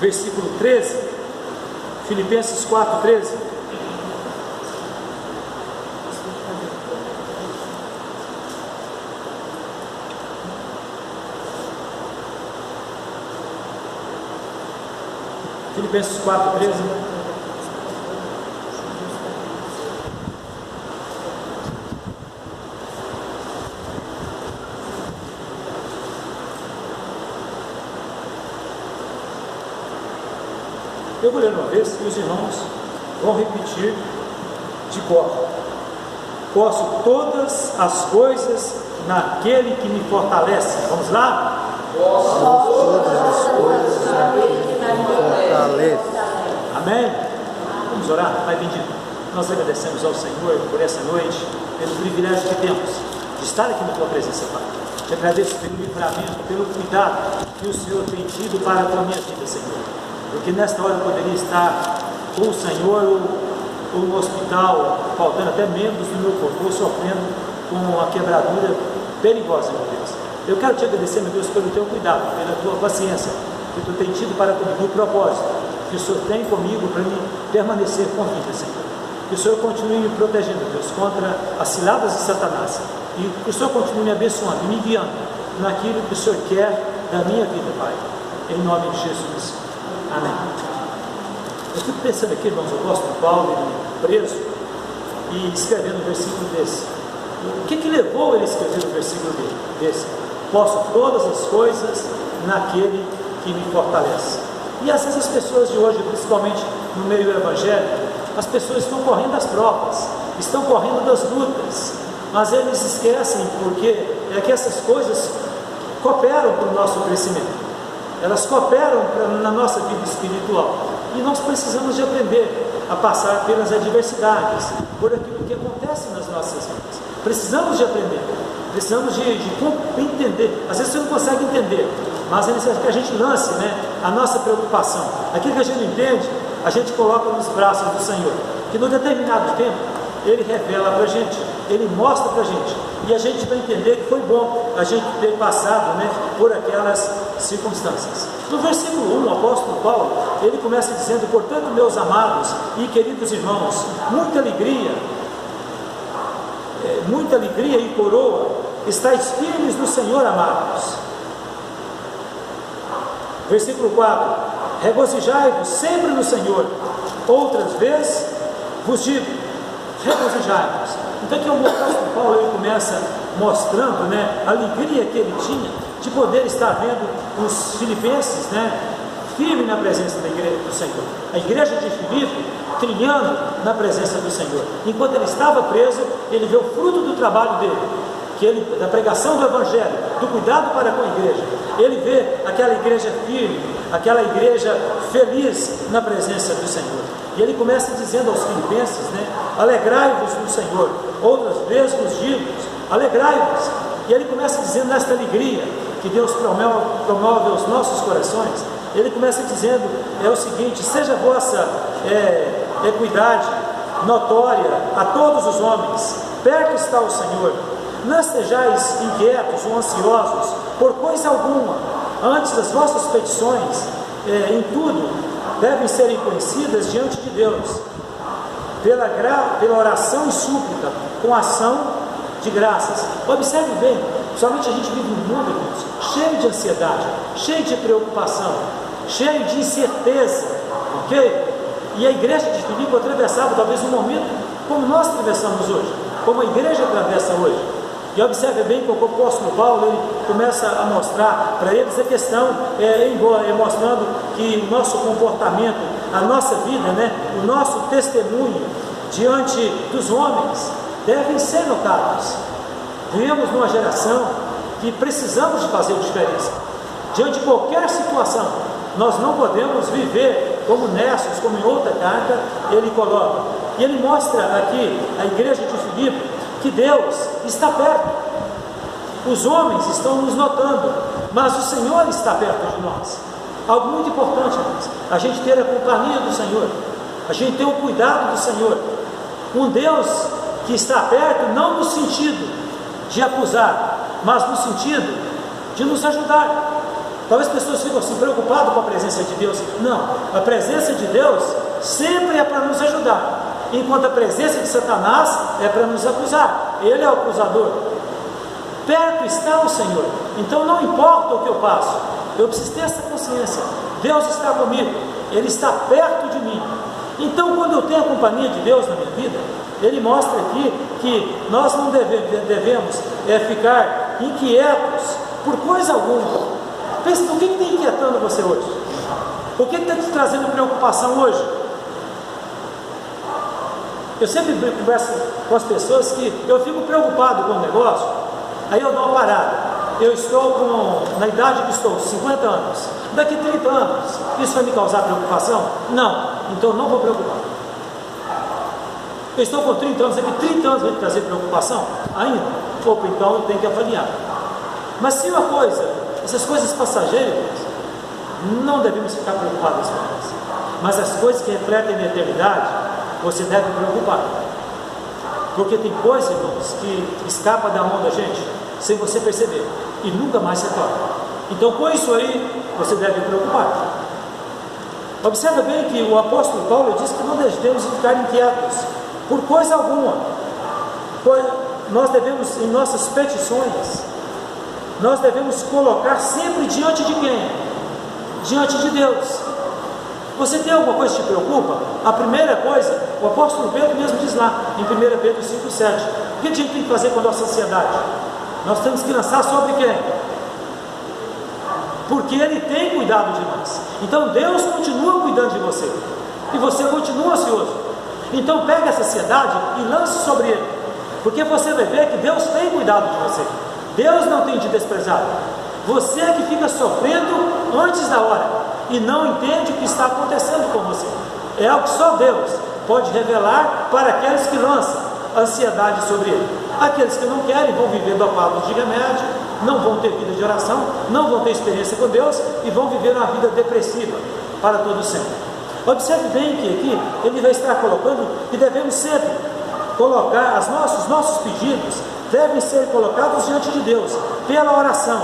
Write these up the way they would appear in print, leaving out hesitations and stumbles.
versículo 13, Filipenses 4:13. Filipenses 4:13. Eu vou ler uma vez e os irmãos vão repetir de cor. Posso todas as coisas naquele que me fortalece. Vamos lá? Posso todas as coisas naquele que me fortalece. Amém? Vamos orar? Pai bendito, nós agradecemos ao Senhor por essa noite, pelo privilégio que temos de estar aqui na Tua presença, Pai. Te agradeço pelo livramento, pelo cuidado que o Senhor tem tido para com a minha vida, Senhor. Porque nesta hora eu poderia estar com o Senhor ou no hospital, faltando até membros do meu corpo, ou sofrendo com uma quebradura perigosa, meu Deus. Eu quero te agradecer, meu Deus, pelo teu cuidado, pela tua paciência, que tu tem tido para comigo, o propósito que o Senhor tem comigo para me permanecer com vida, Senhor. Que o Senhor continue me protegendo, Deus, contra as ciladas de Satanás. E que o Senhor continue me abençoando e me guiando naquilo que o Senhor quer da minha vida, Pai. Em nome de Jesus. Amém. Eu fico pensando aqui, irmãos, o apóstolo Paulo, ele preso, e escrevendo um versículo desse. O que levou ele a escrever um versículo desse? Posso todas as coisas naquele que me fortalece. E às vezes as pessoas de hoje, principalmente no meio evangélico, as pessoas estão correndo das provas, estão correndo das lutas, mas eles esquecem porque é que essas coisas cooperam para o nosso crescimento. Elas cooperam na nossa vida espiritual. E nós precisamos de aprender a passar pelas adversidades, por aquilo que acontece nas nossas vidas. Precisamos de aprender, precisamos de entender. Às vezes você não consegue entender, mas é necessário que a gente lance, a nossa preocupação. Aquilo que a gente não entende, a gente coloca nos braços do Senhor, que no determinado tempo Ele revela para a gente, Ele mostra para a gente, e a gente vai entender que foi bom a gente ter passado por aquelas circunstâncias. No versículo 1, o apóstolo Paulo, ele começa dizendo: portanto, meus amados e queridos irmãos, muita alegria e coroa estáis firmes no Senhor, amados. Versículo 4: regozijai-vos sempre no Senhor. Outras vezes vos digo, regozijai-vos. Então aqui o apóstolo Paulo, ele começa mostrando a alegria que ele tinha de poder estar vendo os filipenses firme na presença da igreja do Senhor. A igreja de Filipe trilhando na presença do Senhor. Enquanto ele estava preso, ele vê o fruto do trabalho dele, da pregação do Evangelho, do cuidado para com a igreja. Ele vê aquela igreja firme, aquela igreja feliz na presença do Senhor. E ele começa dizendo aos filipenses, alegrai-vos no Senhor. Outras vezes vos digo, alegrai-vos. E ele começa dizendo nesta alegria que Deus promove aos nossos corações. Ele começa dizendo o seguinte: seja a vossa equidade notória a todos os homens, perto está o Senhor. Não estejais inquietos ou ansiosos por coisa alguma, antes as vossas petições em tudo devem serem conhecidas diante de Deus, pela oração e súplica, com ação de graças. Observe bem, somente a gente vive num mundo, irmãos, cheio de ansiedade, cheio de preocupação, cheio de incerteza, ok? E a igreja de Filipe atravessava talvez um momento como nós atravessamos hoje, como a igreja atravessa hoje. E observe bem que o apóstolo Paulo, ele começa a mostrar para eles a questão, mostrando que o nosso comportamento, a nossa vida, o nosso testemunho diante dos homens devem ser notados. Vivemos numa geração que precisamos de fazer diferença. Diante de qualquer situação, nós não podemos viver como Néstor, como em outra carta ele coloca. E ele mostra aqui a igreja de Filipe que Deus está perto. Os homens estão nos notando, mas o Senhor está perto de nós. Algo muito importante, irmãos, a gente ter a companhia do Senhor, a gente ter o cuidado do Senhor. Um Deus que está perto, não no sentido de acusar, mas no sentido de nos ajudar. Talvez as pessoas ficam assim preocupadas com a presença de Deus. Não, a presença de Deus sempre é para nos ajudar, enquanto a presença de Satanás é para nos acusar. Ele é o acusador. Perto está o Senhor, então não importa o que eu passo, eu preciso ter essa consciência. Deus está comigo, Ele está perto de mim. Então, quando eu tenho a companhia de Deus na minha vida, Ele mostra aqui que nós não devemos ficar inquietos por coisa alguma. Pensa, o que está inquietando você hoje? O que está te trazendo preocupação hoje? Eu sempre converso com as pessoas que eu fico preocupado com o negócio, aí eu dou uma parada. Eu estou na idade que estou, 50 anos. Daqui 30 anos, isso vai me causar preocupação? Não, então não vou preocupar. Eu estou com 30 anos, daqui 30 anos vai me trazer preocupação? Ainda? Opa, então eu tenho que avaliar. Mas se uma coisa, essas coisas passageiras, não devemos ficar preocupados com elas. Mas as coisas que refletem na eternidade, você deve preocupar. Porque tem coisas, irmãos, que escapa da mão da gente, sem você perceber, e nunca mais se torna. Então, com isso aí, você deve preocupar. Observa bem que o apóstolo Paulo diz que não devemos ficar inquietos por coisa alguma. Nós devemos, em nossas petições, nós devemos colocar sempre diante de quem? Diante de Deus. Você tem alguma coisa que te preocupa? A primeira coisa, o apóstolo Pedro mesmo diz lá, em 1 Pedro 5,7. O que a gente tem que fazer com a nossa ansiedade? Nós temos que lançar sobre quem? Porque Ele tem cuidado de nós. Então Deus continua cuidando de você. E você continua ansioso. Então pega essa ansiedade e lance sobre Ele. Porque você vai ver que Deus tem cuidado de você. Deus não tem te desprezado. Você é que fica sofrendo antes da hora e não entende o que está acontecendo com você. É algo que só Deus pode revelar para aqueles que lançam ansiedade sobre Ele. Aqueles que não querem vão viver dopados de remédio, não vão ter vida de oração, não vão ter experiência com Deus e vão viver uma vida depressiva para todo sempre. Observe bem que aqui ele vai estar colocando que devemos sempre colocar os nossos pedidos devem ser colocados diante de Deus pela oração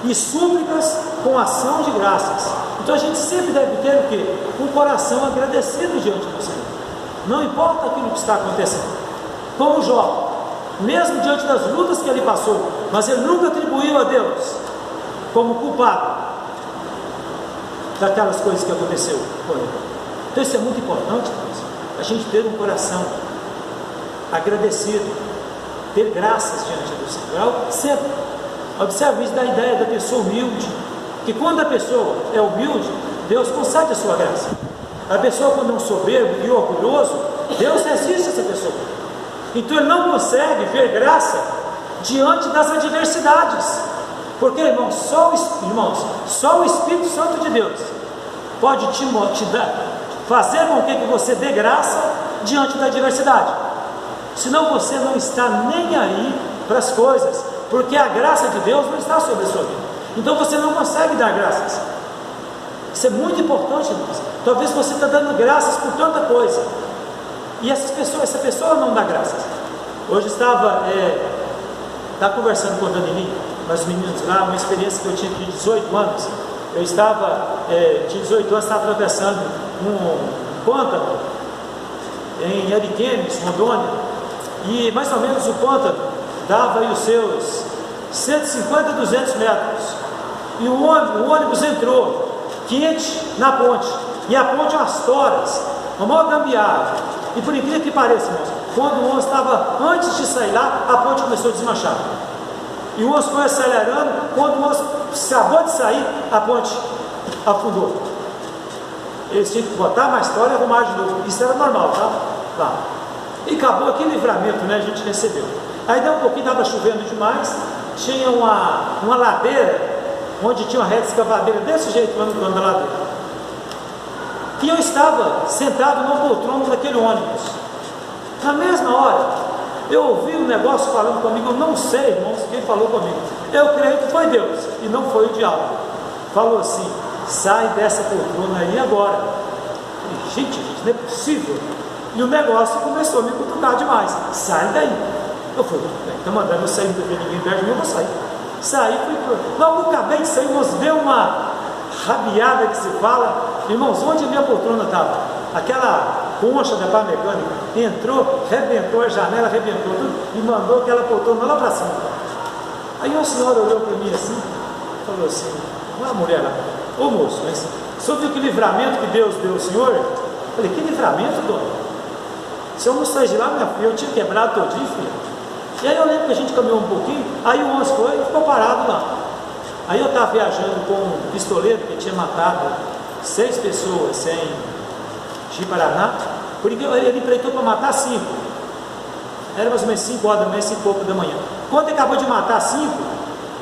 e súplicas com ação de graças. Então a gente sempre deve ter o quê? Um coração agradecido diante do Senhor. Não importa aquilo que está acontecendo. Como Jó, mesmo diante das lutas que ele passou, mas ele nunca atribuiu a Deus como culpado daquelas coisas que aconteceu com ele. Então isso é muito importante, a gente ter um coração agradecido, ter graças diante do Senhor. Sempre observe isso da ideia da pessoa humilde, que quando a pessoa é humilde, Deus concede a sua graça. A pessoa quando é um soberbo e orgulhoso, Deus resiste a essa pessoa. Então ele não consegue ver graça diante das adversidades. Porque, irmãos, só o Espírito Santo de Deus pode te fazer com que você dê graça diante da adversidade. Senão você não está nem aí para as coisas, porque a graça de Deus não está sobre a sua vida. Então você não consegue dar graças. Isso é muito importante, irmãos. Talvez você está dando graças por tanta coisa e essa pessoa não dá graças. Hoje estava conversando com o Danilinho, mas os meninos lá, uma experiência que eu tinha de 18 anos. Eu tinha 18 anos, estava atravessando um pântano em Ariquemes, Rondônia, e mais ou menos o pântano dava aí os seus 150, 200 metros, e o ônibus entrou quente na ponte, e a ponte umas toras, uma maior gambiarra. E por incrível que pareça, irmãos, quando o ônibus estava antes de sair lá, a ponte começou a desmanchar. E o ônibus foi acelerando, quando o ônibus acabou de sair, a ponte afundou. Eles tinham que botar mais história e arrumar de novo. Isso era normal, tá? Lá. E acabou aquele livramento, né? A gente recebeu. Aí deu um pouquinho, estava chovendo demais, tinha uma ladeira, onde tinha uma reta escavadeira desse jeito lá no canto da ladeira. E eu estava sentado no poltrona daquele ônibus. Na mesma hora, eu ouvi um negócio falando comigo. Eu não sei, irmãos, quem falou comigo. Eu creio que foi Deus e não foi o diabo. Falou assim: sai dessa poltrona aí agora. E, gente, não é possível. E o negócio começou a me cutucar demais. Sai daí. Eu falei: está mandando eu sair, não tem ninguém perto de mim, eu vou sair. Saí, logo acabei de sair, irmãos, deu uma rabiada que se fala, irmãos, onde a minha poltrona estava? Aquela concha da pá mecânica entrou, rebentou a janela, rebentou tudo e mandou aquela poltrona lá para cima. Aí uma senhora olhou para mim assim, falou assim, uma mulher lá, ô moço, mas o senhor viu que livramento que Deus deu ao senhor? Eu falei, que livramento, dona? Se eu não sair de lá, minha filha, eu tinha quebrado todinho, filha. E aí eu lembro que a gente caminhou um pouquinho, aí o ônibus foi e ficou parado lá. Aí eu estava viajando com um pistoleiro que tinha matado 6 pessoas em Ji-Paraná, porque ele empreitou para matar 5. Era mais ou menos 5 horas da manhã, 5 e pouco da manhã. Quando ele acabou de matar 5,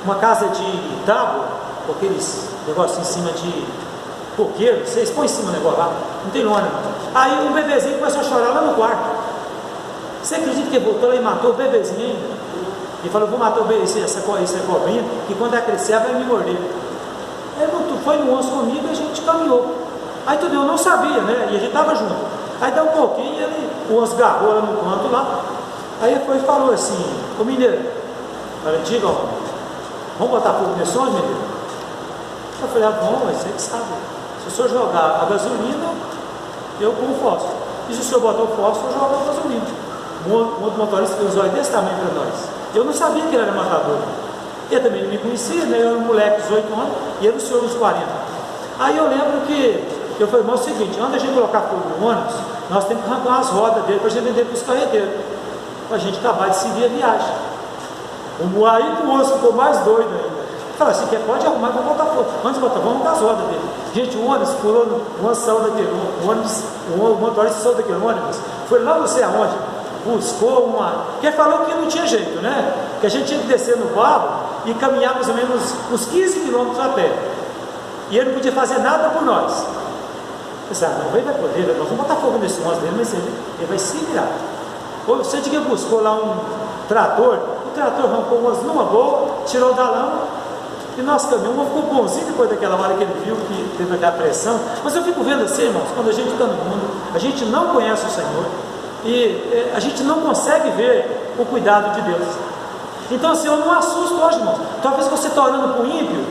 uma casa de tábua, com aqueles negócios em cima de coqueiro, vocês põem em cima o negócio lá, não tem lona. Aí um bebezinho começou a chorar lá no quarto. Você acredita que ele voltou lá e matou o bebezinho ainda? E falou, vou matar essa cobrinha, que quando ela crescer ela vai me morder. Ele foi no ônibus comigo e a gente caminhou. Aí tudo, eu não sabia, né? E a gente estava junto. Aí deu um pouquinho, o ônibus garrou lá no canto lá. Aí ele foi e falou assim, ô mineiro, diga, vamos botar fogo nesse ônibus, mineiro? Eu falei, bom, mas você que sabe. Se o senhor jogar a gasolina, eu ponho o fósforo. E se o senhor botar o fósforo, eu jogo a gasolina. Um outro motorista fez um olho desse tamanho para nós. Eu não sabia que ele era matador. Ele também não me conhecia, né? Eu era um moleque de 18 anos e ele o senhor dos 40. Aí eu lembro que eu falei, mas é o seguinte, antes de a gente colocar fogo no ônibus, nós temos que arrancar as rodas dele para a gente vender para os carreteiros, para a gente acabar de seguir a viagem. Aí o moço ficou mais doido ainda. Falei assim, pode arrumar, vamos botar fogo. Antes de botar, vamos arrancar as rodas dele. Gente, o ônibus pulou, uma saiu daquele ônibus, o motorista saiu daquele ônibus, foi lá não sei aonde, buscou uma... Porque ele falou que não tinha jeito, né? Que a gente tinha que descer no barro e caminhar mais ou menos uns 15 quilômetros a pé. E ele não podia fazer nada por nós. Eu disse, não, ele vai poder, nós vamos botar fogo nesse ônibus dele, mas ele vai se virar. Ou você tinha que buscou lá um trator, o trator arrancou umas numa boa, tirou da lama, e nós caminhamos, ficou bonzinho depois daquela hora que ele viu que teve aquela pressão. Mas eu fico vendo assim, irmãos, quando a gente está no mundo, a gente não conhece o Senhor, e a gente não consegue ver o cuidado de Deus. Então assim, eu não assusto hoje, irmãos. Talvez você está orando para o ímpio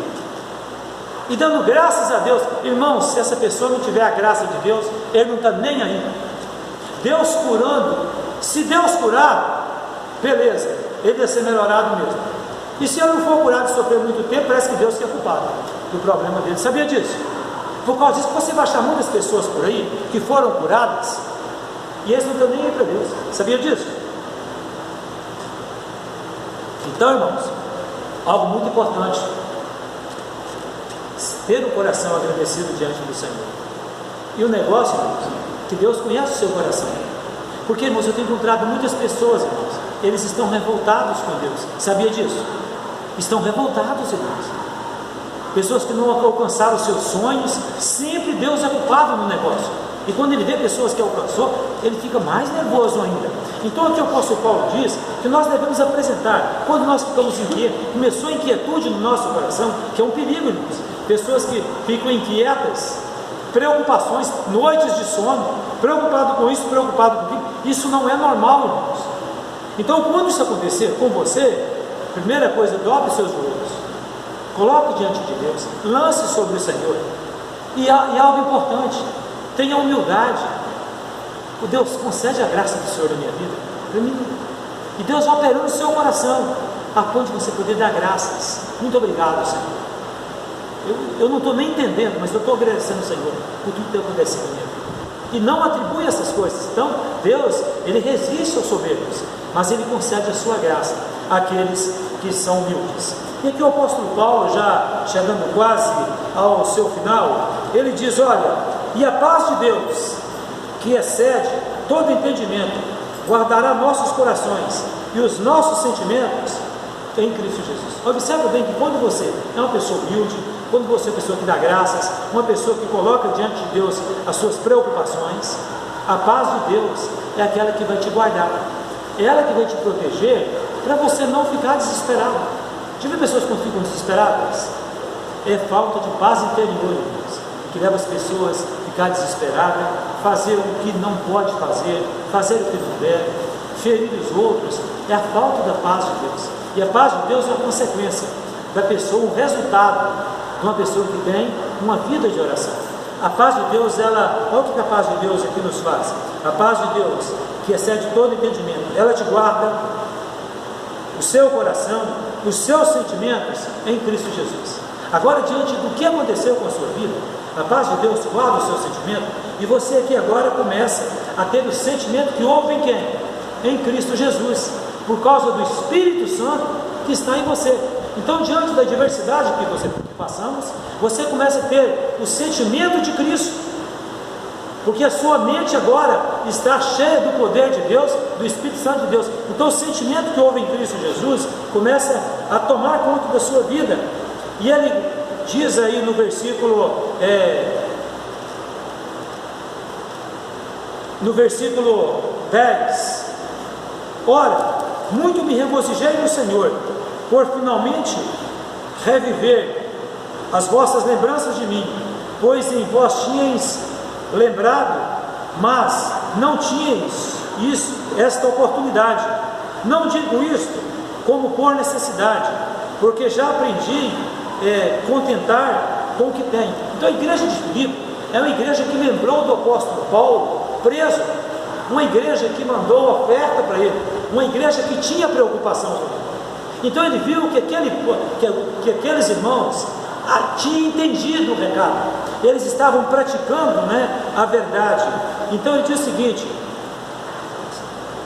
e dando graças a Deus. Irmãos, se essa pessoa não tiver a graça de Deus, ele não está nem aí. Deus curando, se Deus curar, beleza, ele vai ser melhorado mesmo. E se ele não for curado e sofrer muito tempo, parece que Deus que é culpado do problema dele. Sabia disso? Por causa disso, você vai achar muitas pessoas por aí que foram curadas e eles não estão nem aí para Deus. Sabia disso? Então, irmãos, algo muito importante: ter um coração agradecido diante do Senhor. E o negócio, irmãos, que Deus conhece o seu coração. Porque, irmãos, eu tenho encontrado muitas pessoas, irmãos, eles estão revoltados com Deus. Sabia disso? Estão revoltados, irmãos. Pessoas que não alcançaram os seus sonhos, sempre Deus é culpado no negócio. E quando ele vê pessoas que alcançou, ele fica mais nervoso ainda. Então aqui o apóstolo Paulo diz que nós devemos apresentar, quando nós ficamos inquietos, começou a inquietude no nosso coração, que é um perigo, irmãos. Pessoas que ficam inquietas, preocupações, noites de sono, preocupado com isso, preocupado com aquilo, isso não é normal, irmãos. Então quando isso acontecer com você, primeira coisa, dobre seus joelhos, coloque diante de Deus, lance sobre o Senhor. E algo importante, tenha humildade. O Deus concede a graça do Senhor na minha vida, para mim. E Deus vai operando no seu coração, a ponto de você poder dar graças. Muito obrigado, Senhor. Eu não estou nem entendendo, mas eu estou agradecendo ao Senhor por tudo que tem acontecido na minha vida. E não atribui essas coisas. Então, Deus, Ele resiste aos soberbos, mas Ele concede a sua graça àqueles que são humildes. E aqui o apóstolo Paulo, já chegando quase ao seu final, ele diz, olha, e a paz de Deus, que excede todo entendimento, guardará nossos corações e os nossos sentimentos em Cristo Jesus. Observe bem que quando você é uma pessoa humilde, quando você é uma pessoa que dá graças, uma pessoa que coloca diante de Deus as suas preocupações, a paz de Deus é aquela que vai te guardar, é ela que vai te proteger, para você não ficar desesperado. Já viu pessoas que ficam desesperadas? É falta de paz interior, irmãos, que leva as pessoas a ficar desesperadas, fazer o que não pode fazer, fazer o que não deve, ferir os outros. É a falta da paz de Deus. E a paz de Deus é a consequência. da pessoa, um resultado de uma pessoa que tem uma vida de oração. A paz de Deus, olha o que a paz de Deus aqui nos faz. A paz de Deus, que excede todo entendimento, ela te guarda o seu coração, os seus sentimentos em Cristo Jesus. Agora, diante do que aconteceu com a sua vida, a paz de Deus guarda o seu sentimento, e você aqui agora começa a ter o sentimento que houve em quem? Em Cristo Jesus, por causa do Espírito Santo que está em você. Então, diante da adversidade que passamos, você começa a ter o sentimento de Cristo, porque a sua mente agora está cheia do poder de Deus, do Espírito Santo de Deus. Então o sentimento que houve em Cristo Jesus começa a tomar conta da sua vida. E ele diz aí no versículo 10: ora, muito me regozijei no Senhor, por finalmente reviver as vossas lembranças de mim, pois em vós tinhais lembrado, mas não tinhais esta oportunidade. Não digo isto como por necessidade, porque já aprendi contentar com o que tenho. Então a igreja de Filipe é uma igreja que lembrou do apóstolo Paulo preso, uma igreja que mandou oferta para ele, uma igreja que tinha preocupação com ele. Então ele viu que aqueles irmãos tinham entendido o recado, eles estavam praticando, a verdade. Então ele diz o seguinte: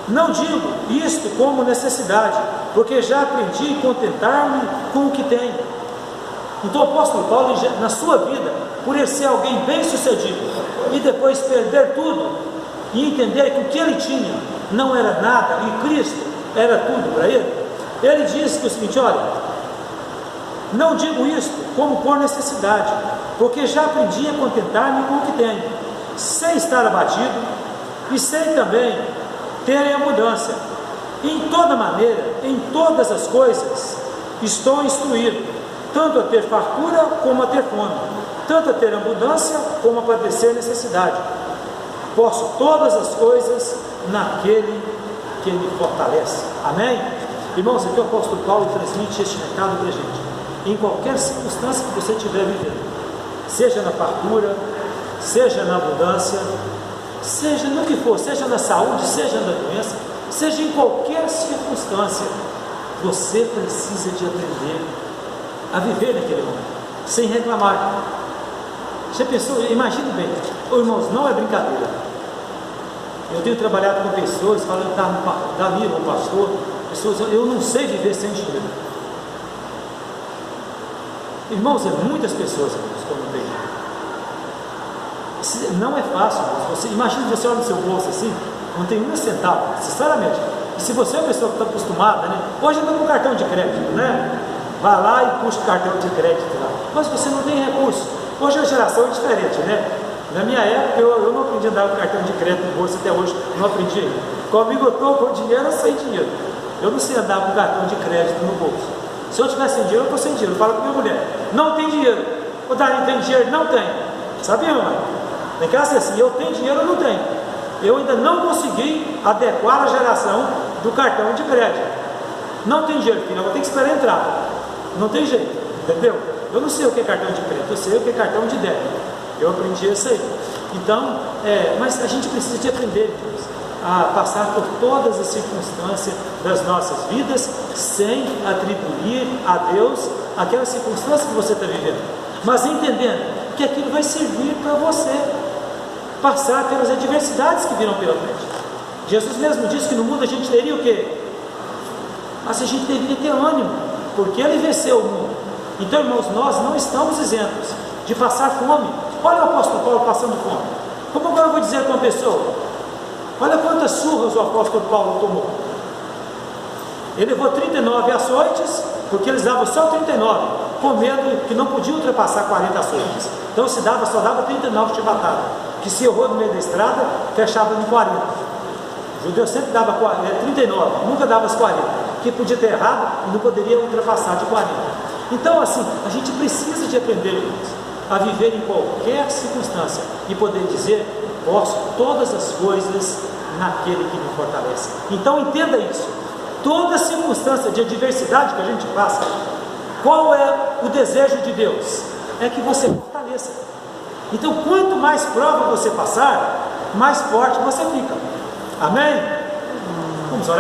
não digo isto como necessidade, porque já aprendi a contentar-me com o que tenho. Então o apóstolo Paulo, na sua vida, por ele ser alguém bem sucedido e depois perder tudo e entender que o que ele tinha não era nada e Cristo era tudo para ele, ele disse o seguinte: olha, não digo isto como por necessidade, porque já aprendi a contentar-me com o que tenho, sem estar abatido, e sei também ter em abundância. Em toda maneira, em todas as coisas, estou instruído, tanto a ter fartura como a ter fome, tanto a ter abundância como a padecer necessidade. Posso todas as coisas naquele que me fortalece. Amém? Irmãos, aqui o apóstolo Paulo transmite este recado para a gente. Em qualquer circunstância que você estiver vivendo, seja na fartura, seja na abundância, seja no que for, seja na saúde, seja na doença, seja em qualquer circunstância, você precisa de aprender a viver naquele momento, sem reclamar. Você pensou? Imagine bem, irmãos, não é brincadeira. Eu tenho trabalhado com pessoas falando, Danilo, o pastor, pessoas, eu não sei viver sem dinheiro. Irmãos, muitas pessoas como tem. Não é fácil. Imagina você olha no seu bolso assim, não tem um centavo, sinceramente. E se você é uma pessoa que está acostumada, hoje anda com cartão de crédito, vai lá e puxa o cartão de crédito lá. Mas você não tem recurso. Hoje a geração é diferente, Na minha época eu não aprendi a andar com cartão de crédito no bolso até hoje, não aprendi ainda. Comigo eu estou com dinheiro ou sem dinheiro. Eu não sei andar com cartão de crédito no bolso. Se eu tivesse sem dinheiro, eu estou sem dinheiro. Eu falo com minha mulher, não tem dinheiro. O Darinho tem dinheiro? Não tem. Sabia, mamãe? Tem que ser assim, eu tenho dinheiro ou não tenho. Eu ainda não consegui adequar a geração do cartão de crédito. Não tem dinheiro, filho, eu vou ter que esperar entrar. Não tem jeito, entendeu? Eu não sei o que é cartão de crédito, eu sei o que é cartão de débito. Eu aprendi isso aí. Então, mas a gente precisa de aprender, Deus, a passar por todas as circunstâncias das nossas vidas, sem atribuir a Deus aquela circunstância que você está vivendo, mas entendendo que aquilo vai servir para você passar pelas adversidades que virão pela frente. Jesus mesmo disse que no mundo a gente teria o quê? Mas a gente deveria ter ânimo, porque Ele venceu o mundo. Então, irmãos, nós não estamos isentos de passar fome. Olha o apóstolo Paulo passando fome. Como agora eu vou dizer para uma pessoa? Olha quantas surras o apóstolo Paulo tomou. Ele levou 39 açoites, porque eles davam só 39, com medo que não podia ultrapassar 40 açoites. Então só dava 39 chibatadas, que se errou no meio da estrada, fechava no 40. O judeu sempre dava 39, nunca dava as 40, que podia ter errado e não poderia ultrapassar de 40. Então assim, a gente precisa de aprender a viver em qualquer circunstância e poder dizer: posso todas as coisas naquele que me fortalece. Então entenda isso. Toda circunstância de adversidade que a gente passa, Qual é o desejo de Deus? É que você fortaleça. Então, quanto mais prova você passar, mais forte você fica. Amém? Vamos orar.